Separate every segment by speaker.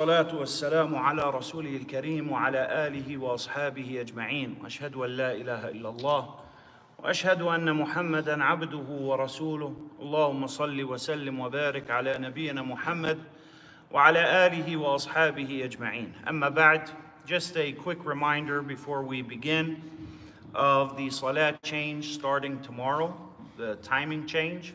Speaker 1: الصلاة والسلام على رسوله الكريم وعلى آله وأصحابه أجمعين وأشهد أن لا إله إلا الله وأشهد أن محمدًا عبده ورسوله اللهم صل وسلم وبارك على نبينا محمد وعلى آله وأصحابه أجمعين. أما بعد, just a quick reminder before we begin of the salat change starting tomorrow, the timing change.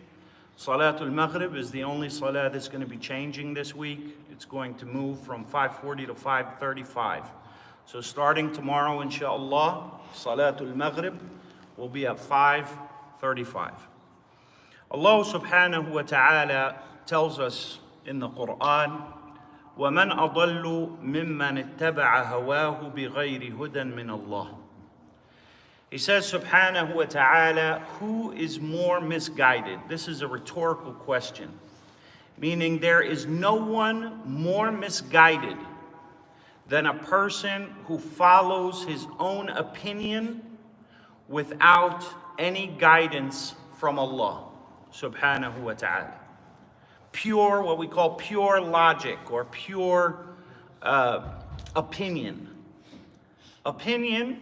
Speaker 1: Salatul Maghrib is the only salat that's going to be changing this week. It's going to move from 5:40 to 5:35. So starting tomorrow, inshallah, Salatul Maghrib will be at 5:35. Allah subhanahu wa ta'ala tells us in the Quran, وَمَنْ أَضَلُّ مِمَّنِ اتَّبَعَ هَوَاهُ بِغَيْرِ هُدًى مِّنَ اللَّهِ. He says, subhanahu wa ta'ala, who is more misguided? This is a rhetorical question, meaning there is no one more misguided than a person who follows his own opinion without any guidance from Allah, subhanahu wa ta'ala. Pure, what we call pure logic or pure opinion. Opinion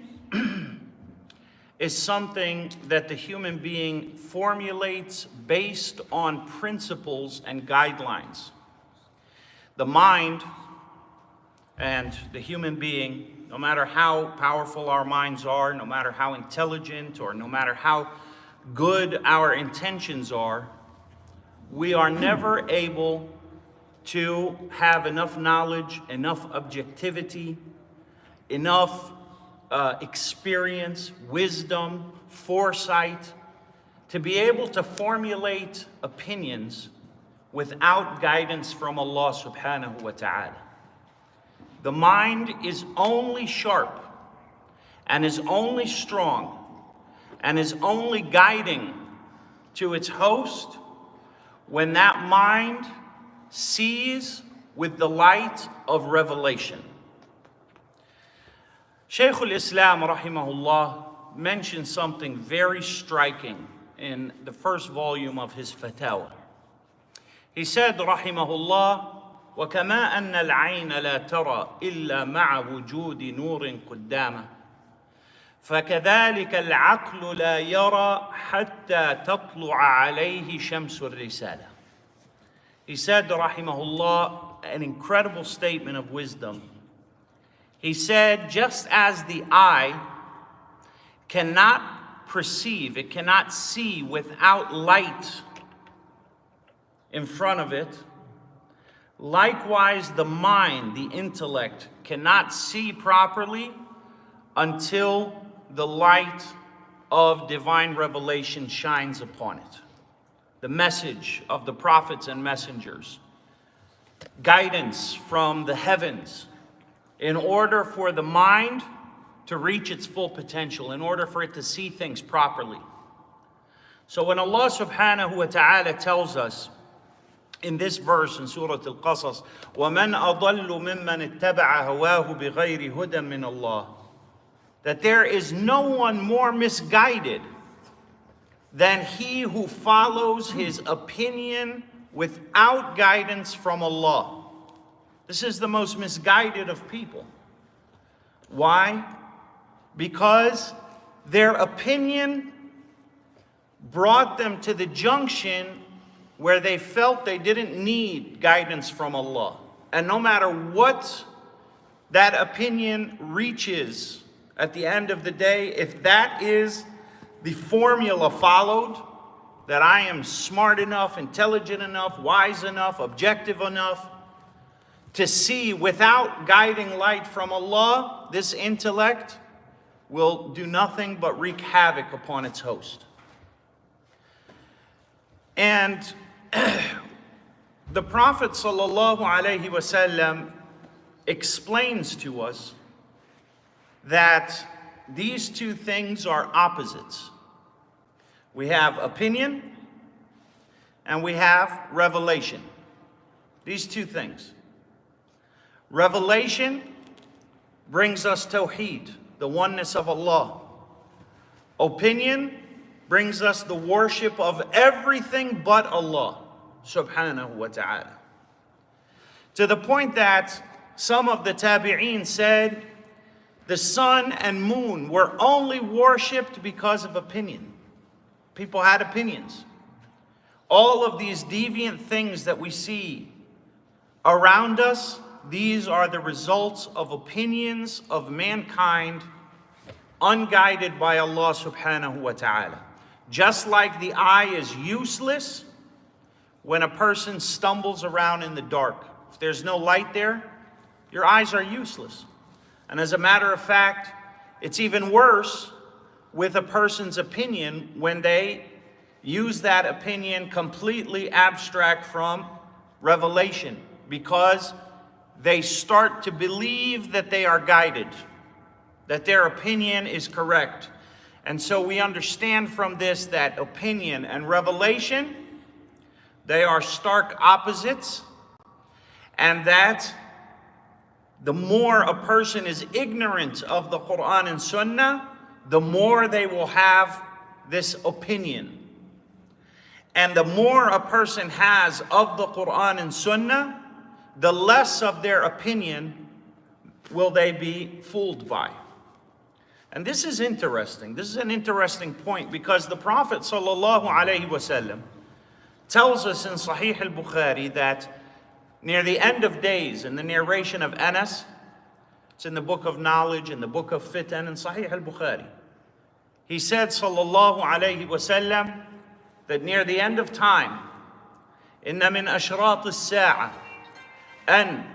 Speaker 1: is something that the human being formulates based on principles and guidelines. The mind and the human being, no matter how powerful our minds are, no matter how intelligent or no matter how good our intentions are, we are never able to have enough knowledge, enough objectivity, enough experience, wisdom, foresight, to be able to formulate opinions without guidance from Allah subhanahu wa ta'ala. The mind is only sharp and is only strong and is only guiding to its host when that mind sees with the light of revelation. Shaykh al-Islam rahimahullah mentioned something very striking in the first volume of his Fatawa. He said rahimahullah, وَكَمَا أَنَّ الْعَيْنَ لَا تَرَى إِلَّا مَعَ وُجُودِ نُورٍ قُدَّامَهُ فَكَذَلِكَ الْعَقْلُ لَا يَرَى حَتَّى تَطْلُعَ عَلَيْهِ شَمْسُ الرِّسَالَةِ. He said rahimahullah, an incredible statement of wisdom. He said, just as the eye cannot perceive, it cannot see without light in front of it, likewise the mind, the intellect, cannot see properly until the light of divine revelation shines upon it. The message of the prophets and messengers, guidance from the heavens, in order for the mind to reach its full potential, in order for it to see things properly. So when Allah subhanahu wa ta'ala tells us in this verse in Surah Al-Qasas, وَمَنْ أَضَلُّ مِمَّنِ اتَّبَعَ هَوَاهُ بِغَيْرِ هُدًى مِّنَ اللَّهِ, that there is no one more misguided than he who follows his opinion without guidance from Allah. This is the most misguided of people. Why? Because their opinion brought them to the junction where they felt they didn't need guidance from Allah. And no matter what that opinion reaches at the end of the day, if that is the formula followed, that I am smart enough, intelligent enough, wise enough, objective enough, to see without guiding light from Allah, this intellect will do nothing but wreak havoc upon its host. And the Prophet sallallahu alaihi wasallam explains to us that these two things are opposites. We have opinion and we have revelation. These two things. Revelation brings us tawheed, the oneness of Allah. Opinion brings us the worship of everything but Allah, subhanahu wa ta'ala. To the point that some of the tabi'een said the sun and moon were only worshipped because of opinion. People had opinions. All of these deviant things that we see around us, these are the results of opinions of mankind, unguided by Allah subhanahu wa ta'ala. Just like the eye is useless when a person stumbles around in the dark. If there's no light there, your eyes are useless. And as a matter of fact, it's even worse with a person's opinion when they use that opinion completely abstract from revelation, because they start to believe that they are guided, that their opinion is correct. And so we understand from this that opinion and revelation, they are stark opposites, and that the more a person is ignorant of the Quran and Sunnah, the more they will have this opinion. And the more a person has of the Quran and Sunnah, the less of their opinion will they be fooled by. And this is interesting. This is an interesting point, because the Prophet ﷺ tells us in Sahih al-Bukhari that near the end of days, in the narration of Anas, it's in the book of knowledge, in the book of fitan, in Sahih al-Bukhari, he said sallallahu alayhi wasallam that near the end of time, inna min ashrat as-sa'a an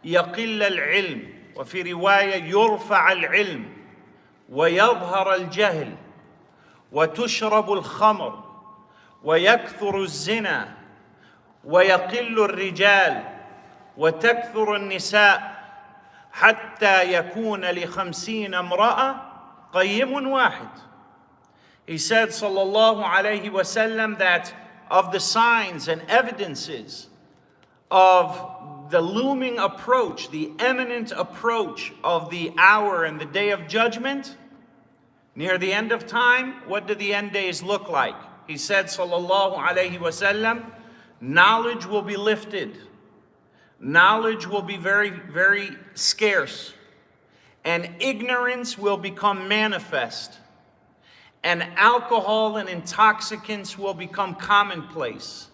Speaker 1: yaqilla al-ilm, wa fi riwaya yurfa' al-ilm, wa yadhhar al-jahl, wa tushrab al-khamr, wa yakthur az-zina, wa yaqillu al-rijal, wa takthur al-nisa' حتى يكون ل50 امرأة قيم واحد. He said, sallallahu alayhi wasallam, that of the signs and evidences of the looming approach, the imminent approach of the hour and the day of judgment, near the end of time, what do the end days look like? He said, sallallahu alayhi wasallam, knowledge will be lifted. Knowledge will be very, very scarce, and ignorance will become manifest, and alcohol and intoxicants will become commonplace,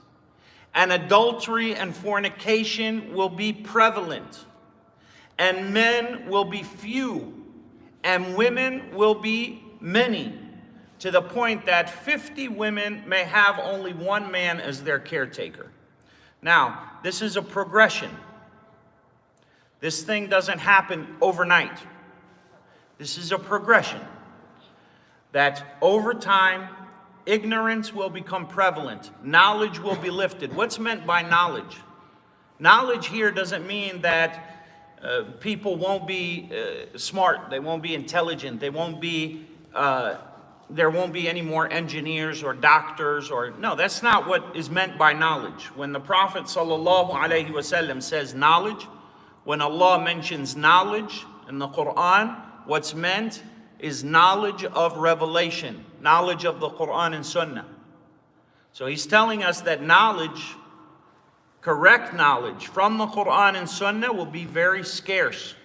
Speaker 1: and adultery and fornication will be prevalent, and men will be few, and women will be many, to the point that 50 women may have only one man as their caretaker. Now, this is a progression. This thing doesn't happen overnight. This is a progression. That over time, ignorance will become prevalent. Knowledge will be lifted. What's meant by knowledge? Knowledge here doesn't mean that people won't be smart. They won't be intelligent. They won't be there won't be any more engineers or doctors, or no, that's not what is meant by knowledge. When the Prophet ﷺ says knowledge, when Allah mentions knowledge in the Quran, what's meant is knowledge of revelation, knowledge of the Quran and Sunnah. So he's telling us that knowledge, correct knowledge from the Quran and Sunnah, will be very scarce.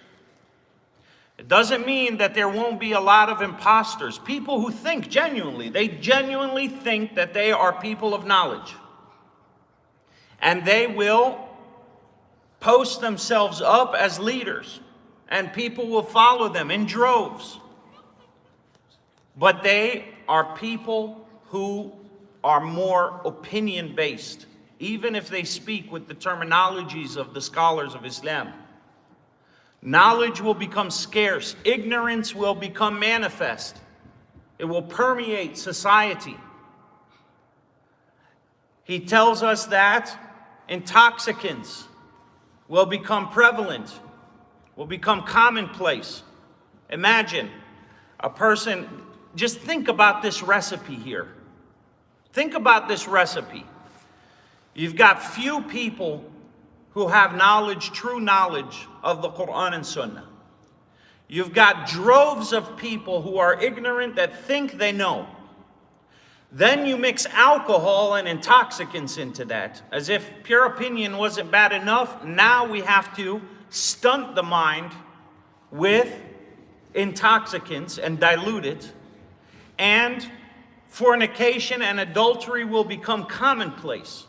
Speaker 1: It doesn't mean that there won't be a lot of imposters, people who think genuinely. They genuinely think that they are people of knowledge. And they will post themselves up as leaders, and people will follow them in droves. But they are people who are more opinion-based, even if they speak with the terminologies of the scholars of Islam. Knowledge will become scarce. Ignorance will become manifest. It will permeate society. He tells us that intoxicants will become prevalent, will become commonplace. Imagine a person, just think about this recipe here. Think about this recipe. You've got few people who have knowledge, true knowledge of the Quran and Sunnah. You've got droves of people who are ignorant that think they know. Then you mix alcohol and intoxicants into that, as if pure opinion wasn't bad enough. Now we have to stunt the mind with intoxicants and dilute it, and fornication and adultery will become commonplace.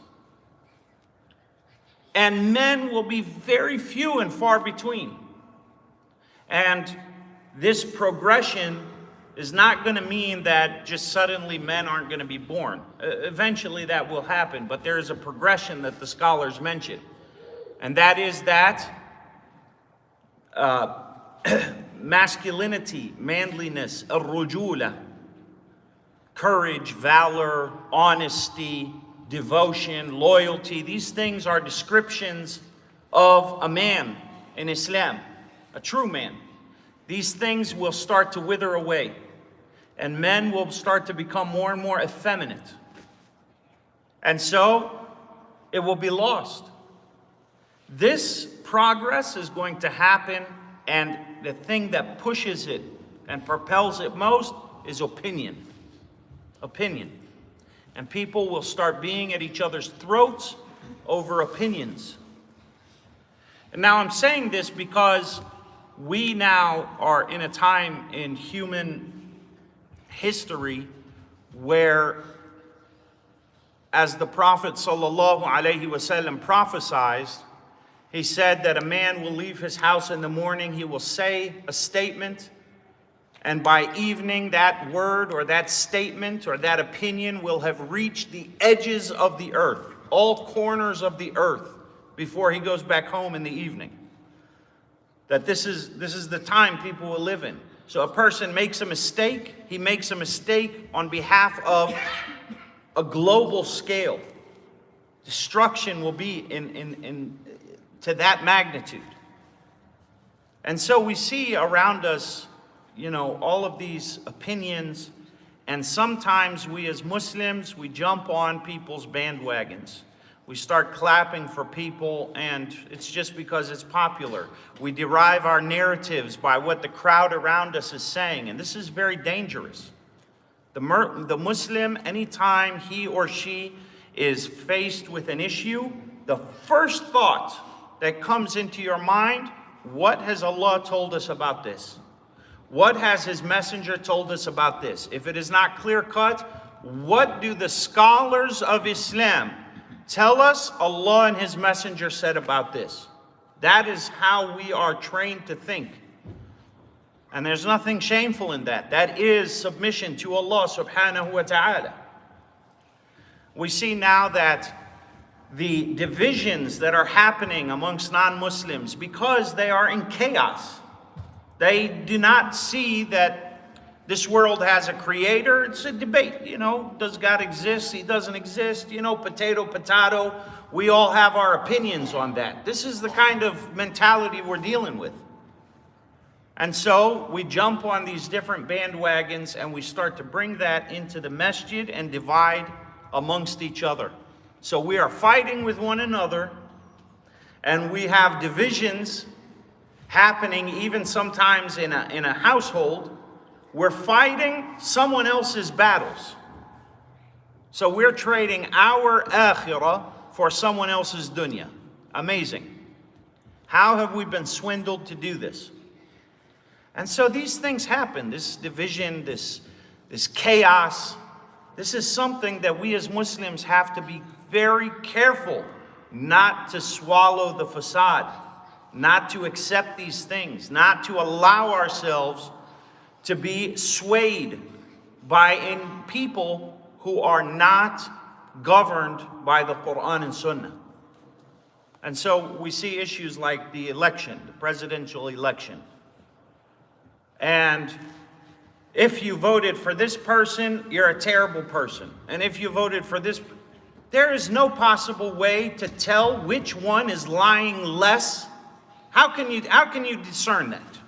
Speaker 1: And men will be very few and far between. And this progression is not going to mean that just suddenly men aren't going to be born. Eventually that will happen, but there is a progression that the scholars mention. And that is that masculinity, manliness, ar-rujula, courage, valor, honesty, devotion, loyalty, these things are descriptions of a man in Islam, a true man. These things will start to wither away, and men will start to become more and more effeminate. And so it will be lost. This progress is going to happen, and the thing that pushes it and propels it most is opinion. Opinion. And people will start being at each other's throats over opinions. And now I'm saying this because we now are in a time in human history where, as the Prophet ﷺ prophesied, he said that a man will leave his house in the morning, he will say a statement, and by evening that word or that statement or that opinion will have reached the edges of the earth, all corners of the earth, before he goes back home in the evening. That this is the time people will live in. So a person makes a mistake, he makes a mistake on behalf of a global scale. Destruction will be to that magnitude. And so we see around us, all of these opinions, and sometimes we as Muslims, we jump on people's bandwagons. We start clapping for people, and it's just because it's popular. We derive our narratives by what the crowd around us is saying, and this is very dangerous. The Muslim, anytime he or she is faced with an issue, the first thought that comes into your mind, what has Allah told us about this? What has His Messenger told us about this? If it is not clear-cut, what do the scholars of Islam tell us Allah and His Messenger said about this? That is how we are trained to think. And there's nothing shameful in that. That is submission to Allah subhanahu wa ta'ala. We see now that the divisions that are happening amongst non-Muslims, because they are in chaos, they do not see that this world has a creator. It's a debate, does God exist? He doesn't exist, potato. We all have our opinions on that. This is the kind of mentality we're dealing with. And so we jump on these different bandwagons and we start to bring that into the masjid and divide amongst each other. So we are fighting with one another, and we have divisions happening even sometimes in a household. We're fighting someone else's battles. So we're trading our akhirah for someone else's dunya. Amazing. How have we been swindled to do this? And so these things happen, this division, this chaos. This is something that we as Muslims have to be very careful not to swallow the facade, not to accept these things, not to allow ourselves to be swayed by people who are not governed by the Quran and Sunnah. And so we see issues like the election, the presidential election. And if you voted for this person, you're a terrible person. And if you voted for this, there is no possible way to tell which one is lying less. How can you discern that?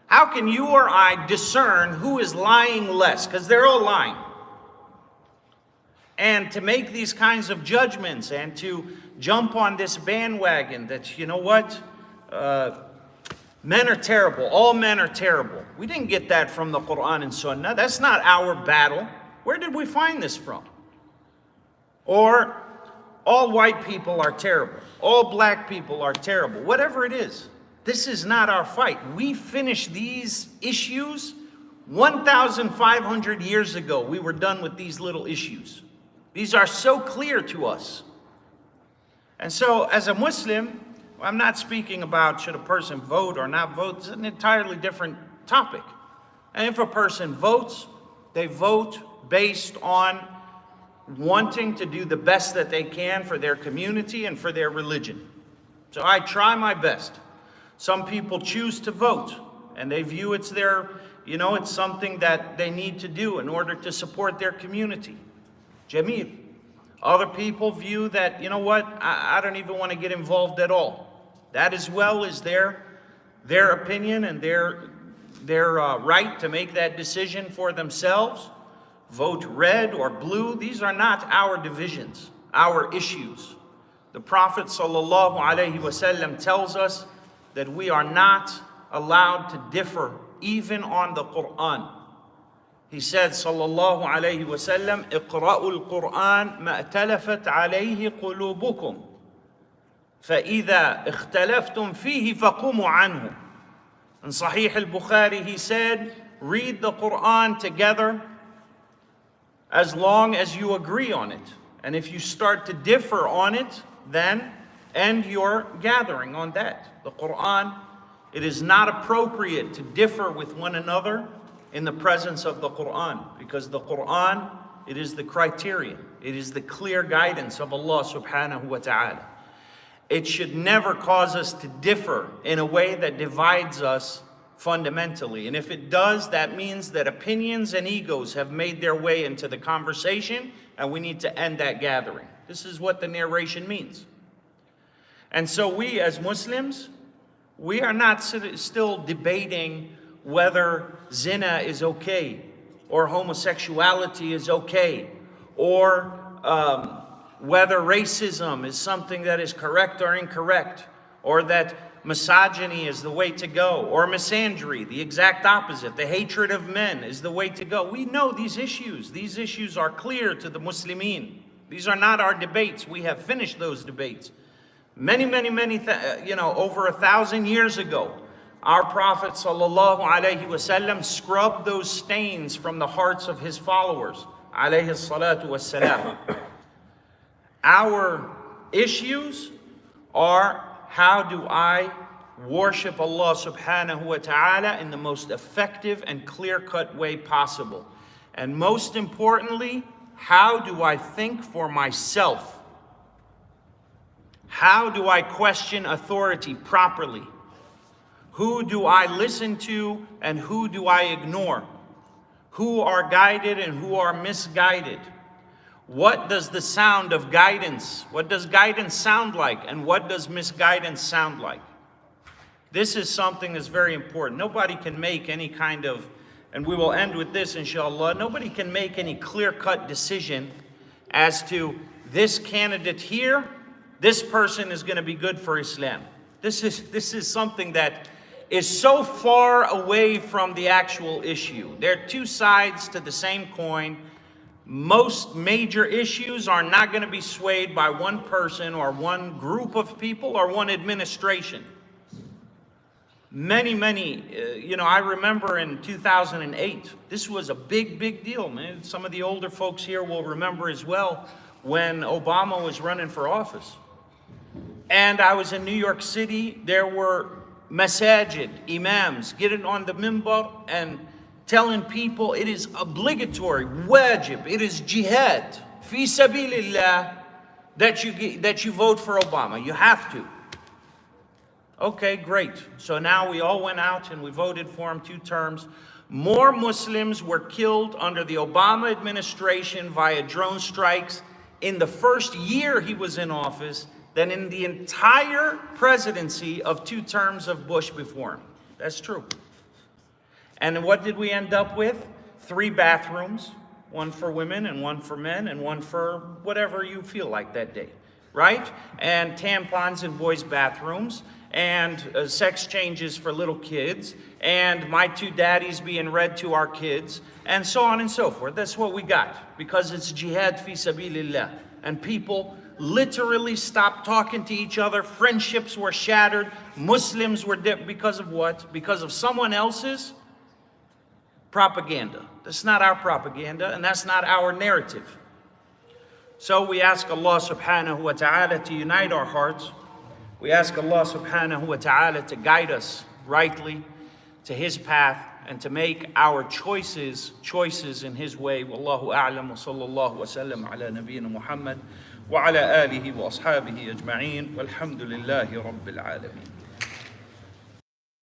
Speaker 1: How can you or I discern who is lying less? Because they're all lying. And to make these kinds of judgments and to jump on this bandwagon that, men are terrible, all men are terrible. We didn't get that from the Quran and Sunnah. That's not our battle. Where did we find this from? Or all white people are terrible, all black people are terrible, whatever it is. This is not our fight. We finished these issues 1,500 years ago. We were done with these little issues. These are so clear to us. And so as a Muslim, I'm not speaking about should a person vote or not vote. It's an entirely different topic. And if a person votes, they vote based on wanting to do the best that they can for their community and for their religion. So I try my best. Some people choose to vote and they view it's their, it's something that they need to do in order to support their community. Jameel. Other people view that, I don't even want to get involved at all. That as well is their opinion and their right to make that decision for themselves. Vote red or blue. These are not our divisions, our issues. The Prophet ﷺ tells us that we are not allowed to differ even on the Quran. He said, sallallahu alayhi wa sallam, اقرأوا القرآن ما ائتلفت عليه قلوبكم فإذا اختلفتم فيه فقوموا عنه. In Sahih al-Bukhari, he said, read the Quran together as long as you agree on it. And if you start to differ on it, then end your gathering on that. The Quran, it is not appropriate to differ with one another in the presence of the Quran, because the Quran, it is the criterion. It is the clear guidance of Allah subhanahu wa ta'ala. It should never cause us to differ in a way that divides us fundamentally. And if it does, that means that opinions and egos have made their way into the conversation, and we need to end that gathering. This is what the narration means. And so we as Muslims, we are not still debating whether zina is okay, or homosexuality is okay, or whether racism is something that is correct or incorrect, or that misogyny is the way to go, or misandry, the exact opposite, the hatred of men is the way to go. We know these issues. These issues are clear to the Muslimin. These are not our debates. We have finished those debates. Many, over 1,000 years ago, our Prophet ﷺ scrubbed those stains from the hearts of his followers, alayhi salatu wassalam. Our issues are, how do I worship Allah subhanahu wa ta'ala in the most effective and clear-cut way possible? And most importantly, how do I think for myself? How do I question authority properly? Who do I listen to and who do I ignore? Who are guided and who are misguided? What does the sound of guidance, what does guidance sound like, and what does misguidance sound like? This is something that's very important. Nobody can make any kind of, and we will end with this inshallah, nobody can make any clear-cut decision as to this candidate here, this person is going to be good for Islam. This is something that is so far away from the actual issue. There are two sides to the same coin. Most major issues are not going to be swayed by one person or one group of people or one administration. Many, I remember in 2008, this was a big deal, man. Some of the older folks here will remember as well when Obama was running for office. And I was in New York City. There were masajid, imams, getting on the minbar and telling people it is obligatory, wajib, it is jihad, fi sabilillah, that you vote for Obama. You have to. Okay, great. So now we all went out and we voted for him 2 terms. More Muslims were killed under the Obama administration via drone strikes in the first year he was in office than in the entire presidency of 2 terms of Bush before him. That's true. And what did we end up with? 3 bathrooms, 1 for women and 1 for men and 1 for whatever you feel like that day, right? And tampons in boys' bathrooms, and sex changes for little kids, and my 2 daddies being read to our kids, and so on and so forth. That's what we got, because it's jihad fi sabilillah. And people literally stopped talking to each other. Friendships were shattered. Muslims were because of what? Because of someone else's propaganda. That's not our propaganda, and that's not our narrative. So we ask Allah subhanahu wa ta'ala to unite our hearts. We ask Allah subhanahu wa ta'ala to guide us rightly to His path and to make our choices in His way. Wallahu a'lam wa sallallahu wa sallam ala nabiyyina Muhammad wa ala alihi wa ashabihi ajma'een walhamdulillahi rabbil alameen.